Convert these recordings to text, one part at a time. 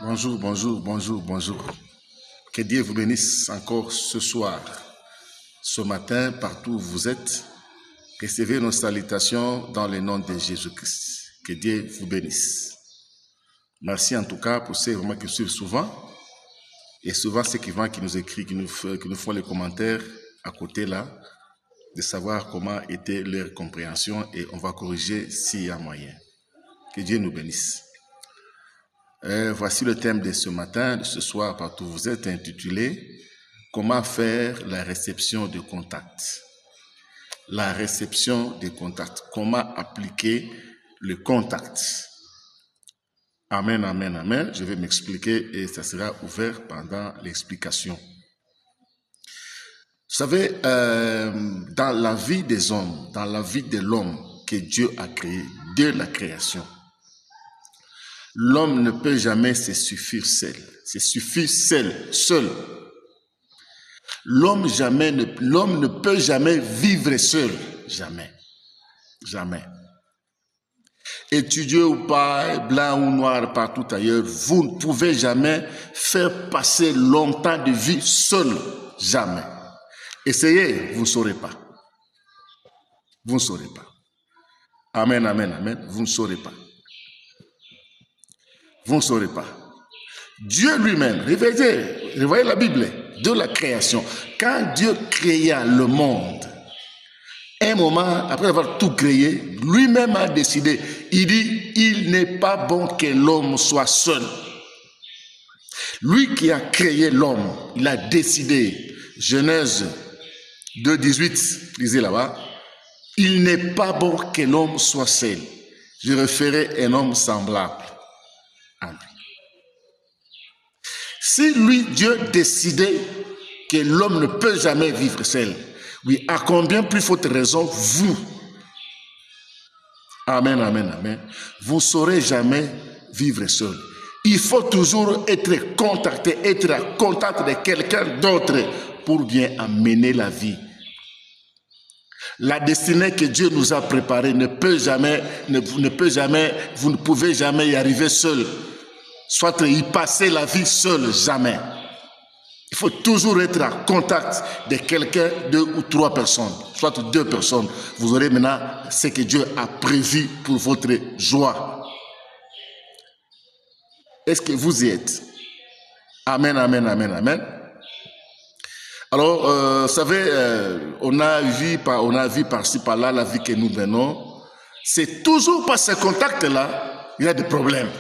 Bonjour, bonjour, bonjour, bonjour. Que Dieu vous bénisse encore ce soir, ce matin, partout où vous êtes. Recevez nos salutations dans le nom de Jésus-Christ. Que Dieu vous bénisse. Merci en tout cas pour ceux vraiment qui suivent souvent. Et souvent ceux qui nous écrivent, qui nous font les commentaires à côté là, de savoir comment était leur compréhension et on va corriger s'il y a moyen. Que Dieu nous bénisse. Voici le thème de ce matin, de ce soir, partout où vous êtes, intitulé « Comment faire la réception de contact ?» La réception de contact. Comment appliquer le contact. Amen, amen, amen. Je vais m'expliquer et ça sera ouvert pendant l'explication. Vous savez, dans la vie des hommes, dans la vie de l'homme que Dieu a créé, de la création, l'homme ne peut jamais se suffire seul. Se suffire seul. L'homme ne peut jamais vivre seul. Jamais. Jamais. Étudieux ou pas, blanc ou noir, partout ailleurs, vous ne pouvez jamais faire passer longtemps de vie seul. Jamais. Essayez, vous ne saurez pas. Vous ne saurez pas. Amen, amen, amen. Vous ne saurez pas. Vous ne saurez pas. Dieu lui-même, réveillez la Bible, de la création. Quand Dieu créa le monde, un moment, après avoir tout créé, lui-même a décidé, il dit, il n'est pas bon que l'homme soit seul. Lui qui a créé l'homme, il a décidé, Genèse 2:18, lisez là-bas, il n'est pas bon que l'homme soit seul. Je referai un homme semblable à lui. Si lui, Dieu, décidait que l'homme ne peut jamais vivre seul, oui, à combien plus forte raison, vous, amen, amen, amen, vous ne saurez jamais vivre seul. Il faut toujours être contacté, être à contact de quelqu'un d'autre pour bien amener la vie. La destinée que Dieu nous a préparée vous ne pouvez jamais y arriver seul. Soit y passer la vie seul, jamais. Il faut toujours être en contact de quelqu'un, 2 ou 3 personnes, soit 2 personnes. Vous aurez maintenant ce que Dieu a prévu pour votre joie. Est-ce que vous y êtes? Amen, amen, amen, amen. Alors, vous savez, on a vu par-ci, par-là la vie que nous menons. C'est toujours par ce contact-là, il y a des problèmes.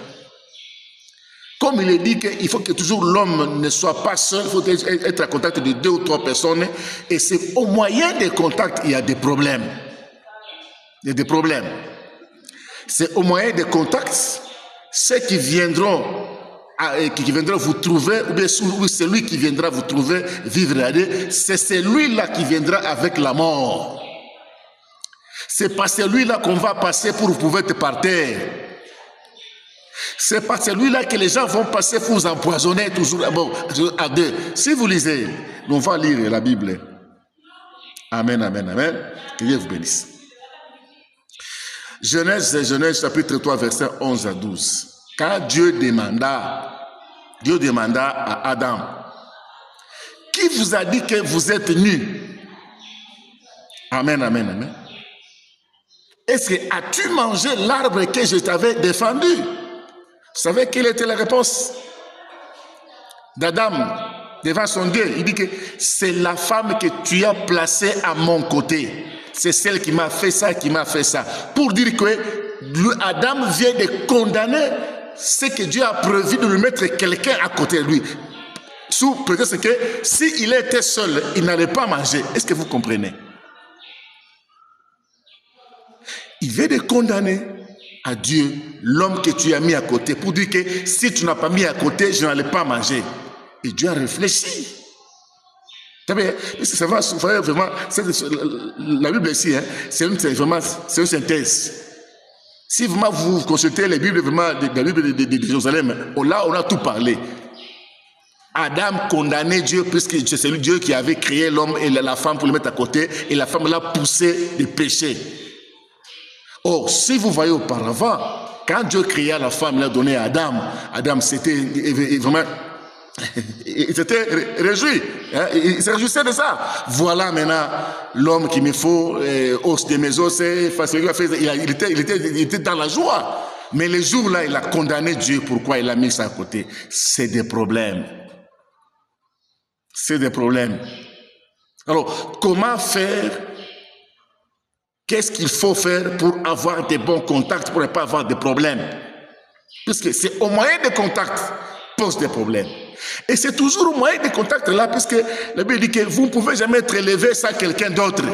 Comme il est dit qu'il faut que toujours l'homme ne soit pas seul, il faut être en contact de 2 ou 3 personnes. Et c'est au moyen des contacts qu'il y a des problèmes. Il y a des problèmes. C'est au moyen des contacts, ceux qui viendront vous trouver, ou bien celui qui viendra vous trouver, vivre à Dieu, c'est celui-là qui viendra avec la mort. C'est pas celui-là qu'on va passer pour pouvoir te partir. C'est par celui-là que les gens vont passer pour vous empoisonner toujours à 2. Si vous lisez, on va lire la Bible. Amen, amen, amen. Que Dieu vous bénisse. Genèse chapitre 3, verset 11 à 12. Quand Dieu demanda à Adam, qui vous a dit que vous êtes nus? Amen, amen, amen. Est-ce que as-tu mangé l'arbre que je t'avais défendu? Vous savez quelle était la réponse d'Adam devant son Dieu? Il dit que c'est la femme que tu as placée à mon côté. C'est celle qui m'a fait ça, qui m'a fait ça. Pour dire que Adam vient de condamner ce que Dieu a prévu de lui mettre quelqu'un à côté de lui. Sous prétexte que s'il était seul, il n'allait pas manger. Est-ce que vous comprenez? Il vient de condamner à Dieu l'homme que tu as mis à côté pour dire que si tu n'as pas mis à côté, je n'allais pas manger. Et Dieu a réfléchi. C'est vraiment, la Bible ici, hein, c'est une synthèse. Si vraiment vous consultez les Bibles, vraiment, la Bible de Jérusalem, là on a tout parlé. Adam condamnait Dieu puisque c'est lui Dieu qui avait créé l'homme et la femme pour le mettre à côté et la femme l'a poussé de péché. Or, si vous voyez auparavant, Quand Dieu créa la femme, il a donné à Adam. Adam, c'était vraiment... il s'était réjoui, hein? Il se réjouissait de ça. Voilà maintenant l'homme qu'il me faut, os de mes os, il était dans la joie. Mais le jour-là, il a condamné Dieu. Pourquoi il a mis ça à côté? C'est des problèmes. C'est des problèmes. Alors, comment faire? Qu'est-ce qu'il faut faire pour avoir des bons contacts, pour ne pas avoir de problèmes? Puisque c'est au moyen de contacts pose des problèmes. Et c'est toujours au moyen de contacts là, puisque la Bible dit que vous ne pouvez jamais être élevé sans quelqu'un d'autre.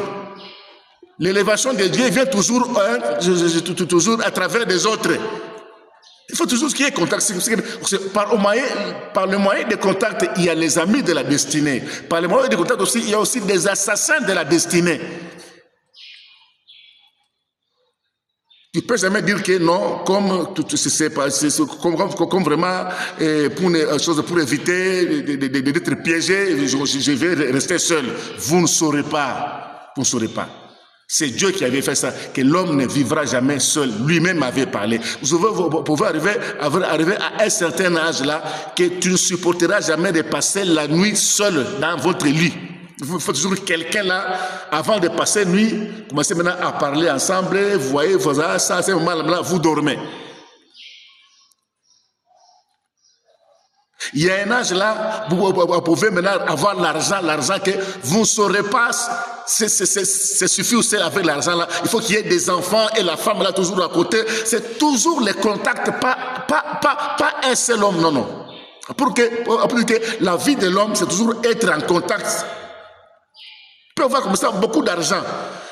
L'élévation de Dieu vient toujours à travers des autres. Il faut toujours qu'il y ait contact. Par le moyen de contact, il y a les amis de la destinée. Par le moyen de contact aussi, il y a aussi des assassins de la destinée. Tu ne peux jamais dire que non, comme vraiment pour éviter d'être piégé, je vais rester seul. Vous ne saurez pas. Vous ne saurez pas. C'est Dieu qui avait fait ça, que l'homme ne vivra jamais seul. Lui-même avait parlé. Vous pouvez arriver à un certain âge là, que tu ne supporteras jamais de passer la nuit seul dans votre lit. Il faut toujours quelqu'un là, avant de passer nuit, commencez maintenant à parler ensemble, vous voyez, ça, c'est moment là, vous dormez. Il y a un âge là, vous pouvez maintenant avoir l'argent que vous ne saurez pas, c'est suffit aussi avec l'argent là. Il faut qu'il y ait des enfants et la femme là toujours à côté. C'est toujours les contacts, pas un seul homme, non. Pour que la vie de l'homme, c'est toujours être en contact. Il peut avoir comme ça beaucoup d'argent,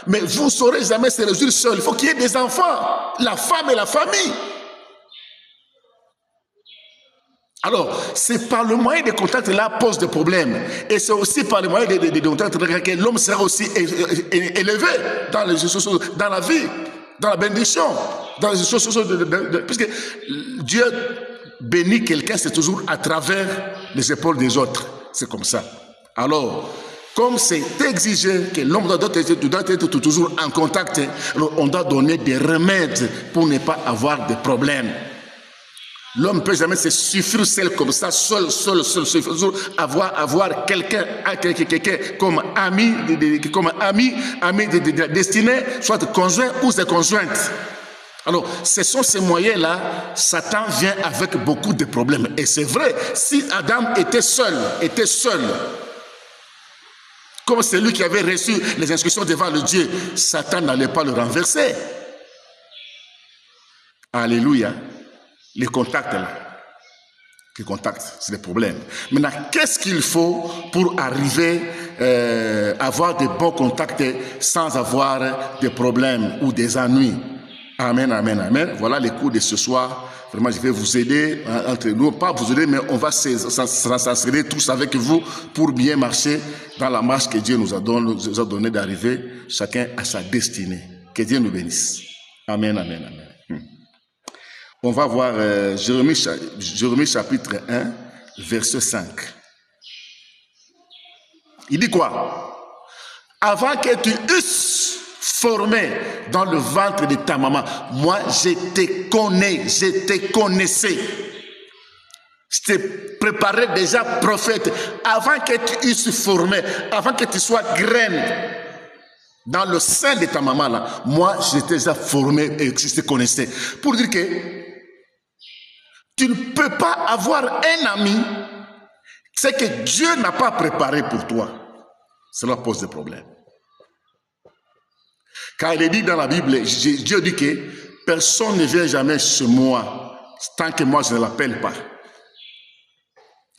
mais vous ne saurez jamais se résoudre seul. Il faut qu'il y ait des enfants, la femme et la famille. Alors, c'est par le moyen de contact là pose des problèmes. Et c'est aussi par le moyen de contact que l'homme sera aussi élevé dans la vie, dans la bénédiction, dans les choses, puisque Dieu bénit quelqu'un, c'est toujours à travers les épaules des autres. C'est comme ça. Alors, comme c'est exigé que l'homme doit être toujours en contact, alors on doit donner des remèdes pour ne pas avoir de problèmes. L'homme ne peut jamais se suffire seul comme ça, seul, toujours avoir quelqu'un comme ami de destinée, soit conjoint ou ses conjointes. Alors, ce sont ces moyens-là, Satan vient avec beaucoup de problèmes. Et c'est vrai, si Adam était seul, comme c'est lui qui avait reçu les instructions devant le Dieu, Satan n'allait pas le renverser. Alléluia. Les contacts là. Les contacts, c'est des problèmes. Maintenant, qu'est-ce qu'il faut pour arriver à avoir de bons contacts sans avoir des problèmes ou des ennuis? Amen, amen, amen. Voilà les cours de ce soir. Vraiment, je vais vous aider entre nous. Pas vous aider, mais on va s'assurer tous avec vous pour bien marcher dans la marche que Dieu nous a donné d'arriver, chacun à sa destinée. Que Dieu nous bénisse. Amen, amen, amen. On va voir Jérémie chapitre 1, verset 5. Il dit quoi? Avant que tu eusses formé dans le ventre de ta maman, moi je te connaissais. Je t'ai préparé déjà prophète. Avant que tu eusses formé, avant que tu sois graine dans le sein de ta maman là, moi je t'ai déjà formé et je te connaissais. Pour dire que tu ne peux pas avoir un ami, c'est que Dieu n'a pas préparé pour toi. Cela pose des problèmes. Car il est dit dans la Bible, Dieu dit que personne ne vient jamais chez moi tant que moi je ne l'appelle pas.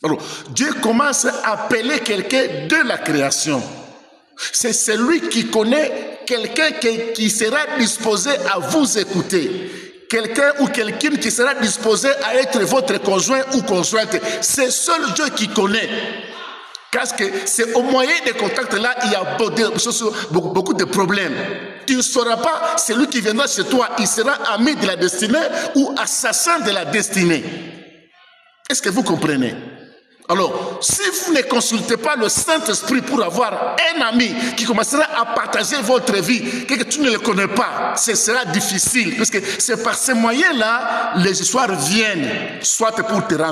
Alors, Dieu commence à appeler quelqu'un de la création. C'est celui qui connaît quelqu'un qui sera disposé à vous écouter. Quelqu'un ou quelqu'une qui sera disposé à être votre conjoint ou conjointe. C'est seul Dieu qui connaît. Parce que c'est au moyen des contacts là, il y a beaucoup de problèmes. Tu ne sauras pas celui qui viendra chez toi, il sera ami de la destinée ou assassin de la destinée. Est-ce que vous comprenez? Alors, si vous ne consultez pas le Saint-Esprit pour avoir un ami qui commencera à partager votre vie, que tu ne le connais pas, ce sera difficile, parce que c'est par ces moyens-là, les histoires viennent, soit pour te rendre